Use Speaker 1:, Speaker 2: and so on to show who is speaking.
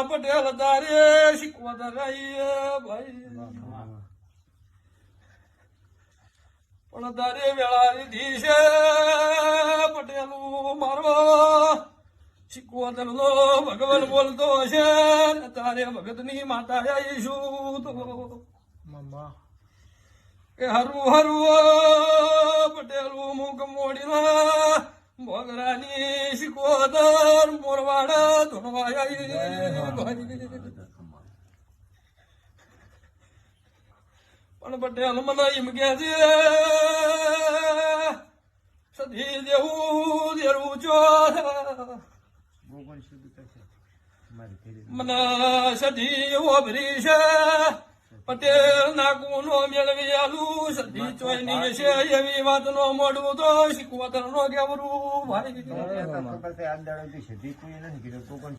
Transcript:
Speaker 1: પટેલ તારે શીખવા રહીએ ભાઈ પણ તારે વેળા લીધી છે પટેલું મારો શીખવતર નો ભગવાન બોલતો હશે ને તારે ભગતની માતા આવીશું તો કે હરું હરું પટેલું મુખ મોડીના મોગરાની શીખવતર મોરવાડા ધોણવાયા પણ પટેલ મને એમ કે છે સધી દેવું દેવું છો મને સધી ઓભરી છે પટેલ ના ગુનો મેળવી આલું સધી ચોયની છે એવી વાત નો મોડું તો શીખવતર નો કેવરું ભાઈ